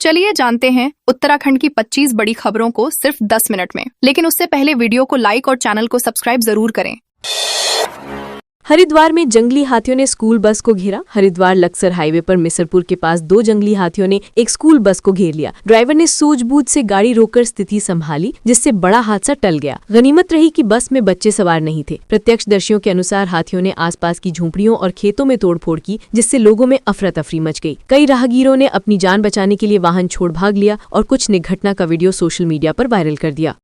चलिए जानते हैं उत्तराखंड की 25 बड़ी खबरों को सिर्फ 10 मिनट में। लेकिन उससे पहले वीडियो को लाइक और चैनल को सब्सक्राइब जरूर करें। हरिद्वार में जंगली हाथियों ने स्कूल बस को घेरा। हरिद्वार लक्सर हाईवे पर मिसरपुर के पास 2 जंगली हाथियों ने एक स्कूल बस को घेर लिया। ड्राइवर ने सूझबूझ से गाड़ी रोककर स्थिति संभाली, जिससे बड़ा हादसा टल गया। गनीमत रही कि बस में बच्चे सवार नहीं थे। प्रत्यक्षदर्शियों के अनुसार हाथियों ने आसपास की झोंपड़ियों और खेतों में तोड़फोड़ की, जिससे लोगों में अफरा तफरी मच गई। कई राहगीरों ने अपनी जान बचाने के लिए वाहन छोड़ भाग लिया और कुछ ने घटना का वीडियो सोशल मीडिया पर वायरल कर दिया।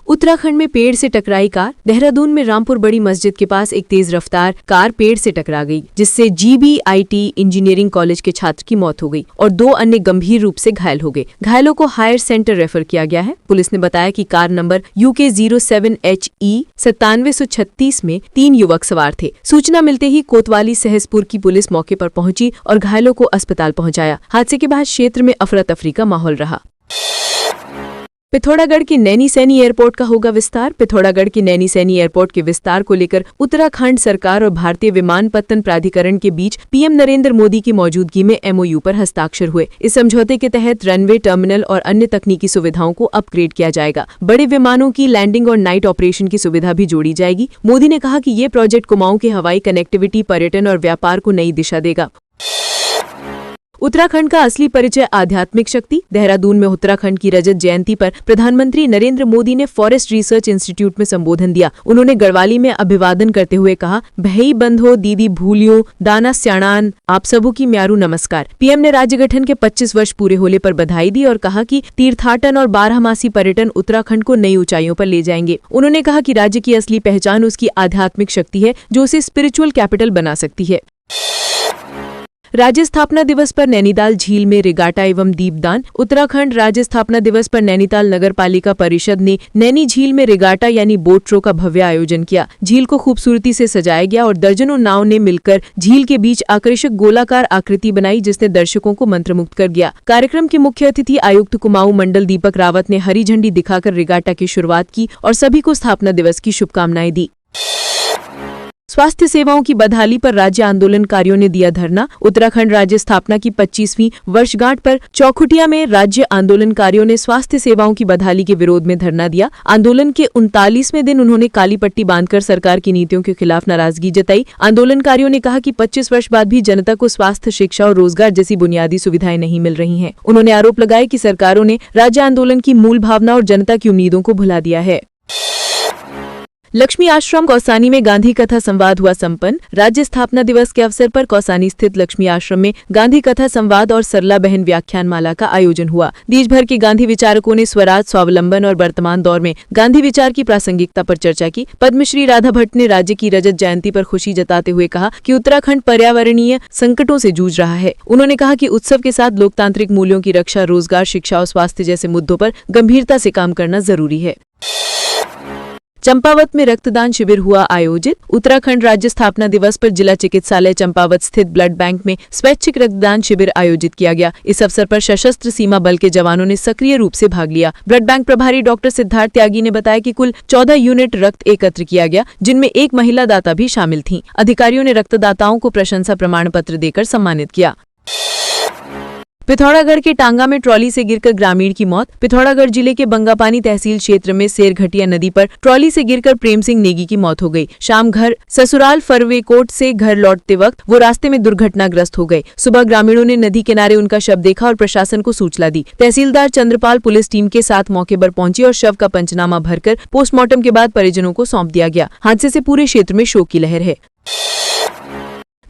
उत्तराखंड में पेड़ से टकराई कार। देहरादून में रामपुर बड़ी मस्जिद के पास एक तेज रफ्तार कार पेड़ से टकरा गई, जिससे GBIT इंजीनियरिंग कॉलेज के छात्र की मौत हो गई और 2 अन्य गंभीर रूप से घायल हो गए। घायलों को हायर सेंटर रेफर किया गया है। पुलिस ने बताया कि कार नंबर UK 07HE 9736 में 3 युवक सवार थे। सूचना मिलते ही कोतवाली सहसपुर की पुलिस मौके पर पहुंची और घायलों को अस्पताल पहुंचाया। हादसे के बाद क्षेत्र में अफरा तफरी का माहौल रहा। पिथौरागढ़ के नैनी सैनी एयरपोर्ट का होगा विस्तार। पिथौरागढ़ के नैनी सैनी एयरपोर्ट के विस्तार को लेकर उत्तराखंड सरकार और भारतीय विमानपत्तन प्राधिकरण के बीच PM नरेंद्र मोदी की मौजूदगी में MOU पर हस्ताक्षर हुए। इस समझौते के तहत रनवे, टर्मिनल और अन्य तकनीकी सुविधाओं को अपग्रेड किया जाएगा। बड़े विमानों की लैंडिंग और नाइट ऑपरेशन की सुविधा भी जोड़ी जाएगी। मोदी ने कहा कि ये प्रोजेक्ट कुमाऊं के हवाई कनेक्टिविटी, पर्यटन और व्यापार को नई दिशा देगा। उत्तराखंड का असली परिचय आध्यात्मिक शक्ति। देहरादून में उत्तराखंड की रजत जयंती पर प्रधानमंत्री नरेंद्र मोदी ने फॉरेस्ट रिसर्च इंस्टीट्यूट में संबोधन दिया। उन्होंने गढ़वाली में अभिवादन करते हुए कहा, भई बंधो दीदी भूलियो दाना स्याणान, आप सबों की म्यारू नमस्कार। PM ने राज्य गठन के 25 वर्ष पूरे होने पर बधाई दी और कहा कि तीर्थाटन और 12मासी पर्यटन उत्तराखंड को नई ऊंचाइयों पर ले जाएंगे। उन्होंने कहा कि राज्य की असली पहचान उसकी आध्यात्मिक शक्ति है, जो उसे स्पिरिचुअल कैपिटल बना सकती है। राज्य स्थापना दिवस पर नैनीताल झील में रिगाटा एवं दीपदान। उत्तराखंड राज्य स्थापना दिवस पर नैनीताल नगर पालिका परिषद ने नैनी झील में रिगाटा यानी बोट शो का भव्य आयोजन किया। झील को खूबसूरती से सजाया गया और दर्जनों नाव ने मिलकर झील के बीच आकर्षक गोलाकार आकृति बनाई, जिसने दर्शकों को मंत्रमुग्ध कर दिया। कार्यक्रम के मुख्य अतिथि आयुक्त कुमाऊं मंडल दीपक रावत ने हरी झंडी दिखाकर रिगाटा की शुरुआत की और सभी को स्थापना दिवस की शुभकामनाएं दी। स्वास्थ्य सेवाओं की बदहाली पर राज्य आंदोलनकारियों ने दिया धरना। उत्तराखंड राज्य स्थापना की 25वीं वर्षगांठ पर चौखुटिया में राज्य आंदोलनकारियों ने स्वास्थ्य सेवाओं की बदहाली के विरोध में धरना दिया। आंदोलन के 39वें दिन उन्होंने काली पट्टी बांधकर सरकार की नीतियों के खिलाफ नाराजगी जताई। आंदोलनकारियों ने कहा कि 25 वर्ष बाद भी जनता को स्वास्थ्य, शिक्षा और रोजगार जैसी बुनियादी सुविधाएं नहीं मिल रही हैं। उन्होंने आरोप लगाया कि सरकारों ने राज्य आंदोलन की मूल भावना और जनता की उम्मीदों को भुला दिया है। लक्ष्मी आश्रम कौसानी में गांधी कथा संवाद हुआ संपन्न। राज्य स्थापना दिवस के अवसर पर कौसानी स्थित लक्ष्मी आश्रम में गांधी कथा संवाद और सरला बहन व्याख्यान माला का आयोजन हुआ। देश भर के गांधी विचारकों ने स्वराज, स्वावलंबन और वर्तमान दौर में गांधी विचार की प्रासंगिकता पर चर्चा की। पद्मश्री राधा भट्ट ने राज्य की रजत जयंती पर खुशी जताते हुए कहा कि उत्तराखंड पर्यावरणीय संकटों से जूझ रहा है। उन्होंने कहा कि उत्सव के साथ लोकतांत्रिक मूल्यों की रक्षा, रोजगार, शिक्षा और स्वास्थ्य जैसे मुद्दों पर गंभीरता से काम करना जरूरी है। चंपावत में रक्तदान शिविर हुआ आयोजित। उत्तराखंड राज्य स्थापना दिवस पर जिला चिकित्सालय चंपावत स्थित ब्लड बैंक में स्वैच्छिक रक्तदान शिविर आयोजित किया गया। इस अवसर पर सशस्त्र सीमा बल के जवानों ने सक्रिय रूप से भाग लिया। ब्लड बैंक प्रभारी डॉक्टर सिद्धार्थ त्यागी ने बताया कि कुल 14 यूनिट रक्त एकत्र किया गया, जिनमें एक महिला दाता भी शामिल थीं। अधिकारियों ने रक्तदाताओं को प्रशंसा प्रमाण पत्र देकर सम्मानित किया। पिथौरागढ़ के टांगा में ट्रॉली से गिरकर ग्रामीण की मौत। पिथौरागढ़ जिले के बंगापानी तहसील क्षेत्र में सेरघटिया नदी पर ट्रॉली से गिरकर प्रेम सिंह नेगी की मौत हो गई। शाम घर ससुराल फरवेकोट से घर लौटते वक्त वो रास्ते में दुर्घटनाग्रस्त हो गए। सुबह ग्रामीणों ने नदी किनारे उनका शव देखा और प्रशासन को सूचना दी। तहसीलदार चंद्रपाल पुलिस टीम के साथ मौके पर पहुंची और शव का पंचनामा भरकर पोस्टमार्टम के बाद परिजनों को सौंप दिया गया। हादसे से पूरे क्षेत्र में शोक की लहर है।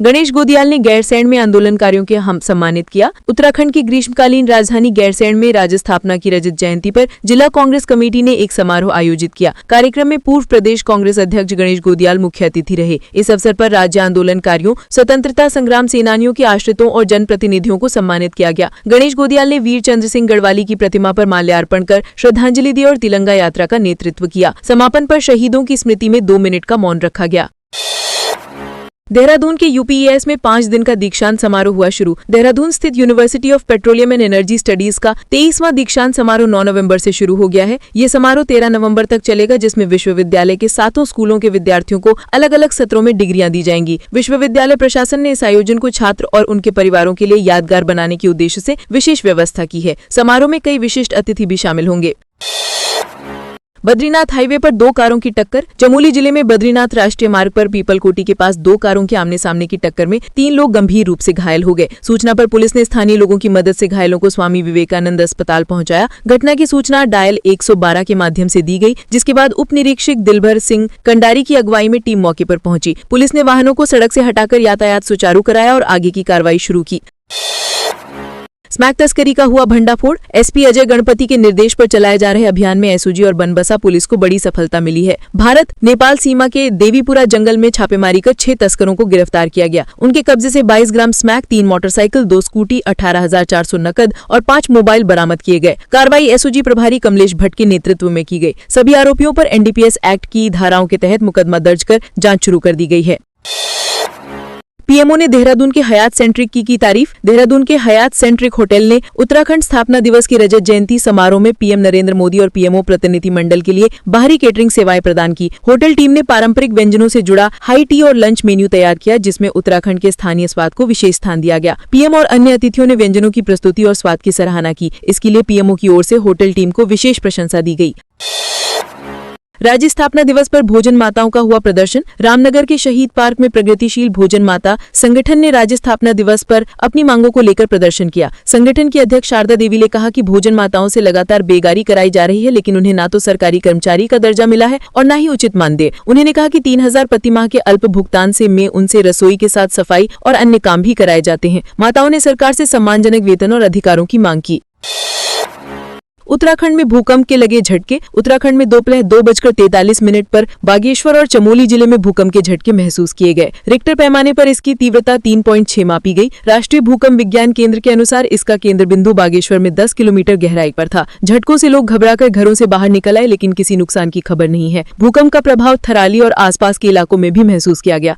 गणेश गोदियाल ने गैरसैंण में आंदोलनकारियों के हम सम्मानित किया। उत्तराखंड की ग्रीष्मकालीन राजधानी गैरसैंण में राज्य स्थापना की रजत जयंती पर जिला कांग्रेस कमेटी ने एक समारोह आयोजित किया। कार्यक्रम में पूर्व प्रदेश कांग्रेस अध्यक्ष गणेश गोदियाल मुख्य अतिथि रहे। इस अवसर पर राज्य आंदोलनकारियों, स्वतंत्रता संग्राम सेनानियों के आश्रितों और जनप्रतिनिधियों को सम्मानित किया गया। गणेश गोदियाल ने वीर चंद्र सिंह गढ़वाली की प्रतिमा पर माल्यार्पण कर श्रद्धांजलि दी और तिरंगा यात्रा का नेतृत्व किया। समापन पर शहीदों की स्मृति में 2 मिनट का मौन रखा गया। देहरादून के यूपीईएस में 5 दिन का दीक्षांत समारोह हुआ शुरू। देहरादून स्थित university of petroleum and energy studies का 23वां दीक्षांत समारोह 9 नवंबर से शुरू हो गया है। ये समारोह 13 नवंबर तक चलेगा, जिसमें विश्वविद्यालय के 7 स्कूलों के विद्यार्थियों को अलग अलग सत्रों में डिग्रियां दी जाएंगी। विश्वविद्यालय प्रशासन ने इस आयोजन को छात्र और उनके परिवारों के लिए यादगार बनाने के उद्देश्य से विशेष व्यवस्था की है। समारोह में कई विशिष्ट अतिथि भी शामिल होंगे। बद्रीनाथ हाईवे पर 2 कारों की टक्कर। चमोली जिले में बद्रीनाथ राष्ट्रीय मार्ग पर पीपलकोटी के पास 2 कारों के आमने सामने की टक्कर में 3 लोग गंभीर रूप से घायल हो गए। सूचना पर पुलिस ने स्थानीय लोगों की मदद से घायलों को स्वामी विवेकानंद अस्पताल पहुंचाया। घटना की सूचना डायल 112 के माध्यम से दी गई, जिसके बाद उप निरीक्षक दिलभर सिंह कंडारी की अगुवाई में टीम मौके पर पहुंची। पुलिस ने वाहनों को सड़क से हटाकर यातायात सुचारू कराया और आगे की कार्रवाई शुरू की। स्मैक तस्करी का हुआ भंडाफोड़। एसपी अजय गणपति के निर्देश पर चलाए जा रहे अभियान में एसओजी और बनबसा पुलिस को बड़ी सफलता मिली है। भारत नेपाल सीमा के देवीपुरा जंगल में छापेमारी कर 6 तस्करों को गिरफ्तार किया गया। उनके कब्जे से 22 ग्राम स्मैक, 3 मोटरसाइकिल, 2 स्कूटी, 18,400 नकद और 5 मोबाइल बरामद किए गए। कार्रवाई एसओजी प्रभारी कमलेश भट्ट के नेतृत्व में की गई। सभी आरोपियों पर एनडीपीएस एक्ट की धाराओं के तहत मुकदमा दर्ज कर जाँच शुरू कर दी गई है। पीएमओ ने देहरादून के हयात सेंट्रिक की तारीफ। देहरादून के हयात सेंट्रिक होटल ने उत्तराखंड स्थापना दिवस की रजत जयंती समारोह में पीएम नरेंद्र मोदी और पीएमओ प्रतिनिधि मंडल के लिए बाहरी केटरिंग सेवाएं प्रदान की। होटल टीम ने पारंपरिक व्यंजनों से जुड़ा हाई टी और लंच मेन्यू तैयार किया, जिसमें उत्तराखंड के स्थानीय स्वाद को विशेष स्थान दिया गया। पीएम और अन्य अतिथियों ने व्यंजनों की प्रस्तुति और स्वाद की सराहना की। इसके लिए पीएमओ की ओर से होटल टीम को विशेष प्रशंसा दी गई। राज्य स्थापना दिवस पर भोजन माताओं का हुआ प्रदर्शन। रामनगर के शहीद पार्क में प्रगतिशील भोजन माता संगठन ने राज्य स्थापना दिवस पर अपनी मांगों को लेकर प्रदर्शन किया। संगठन की अध्यक्ष शारदा देवी ने कहा कि भोजन माताओं से लगातार बेगारी कराई जा रही है, लेकिन उन्हें ना तो सरकारी कर्मचारी का दर्जा मिला है और न ही उचित मानदेय। उन्होंने कहा कि 3,000 प्रतिमाह के अल्प भुगतान से में उनसे रसोई के साथ सफाई और अन्य काम भी कराए जाते हैं। माताओं ने सरकार से सम्मानजनक वेतन और अधिकारों की मांग की। उत्तराखंड में भूकंप के लगे झटके। उत्तराखंड में दोपहर 2:43 पर बागेश्वर और चमोली जिले में भूकंप के झटके महसूस किए गए। रिक्टर पैमाने पर इसकी तीव्रता 3.6 मापी गई। राष्ट्रीय भूकंप विज्ञान केंद्र के अनुसार इसका केंद्र बिंदु बागेश्वर में 10 किलोमीटर गहराई पर था। झटकों से लोग घबराकर घरों से बाहर निकल आए, लेकिन किसी नुकसान की खबर नहीं है। भूकंप का प्रभाव थराली और आसपास के इलाकों में भी महसूस किया गया।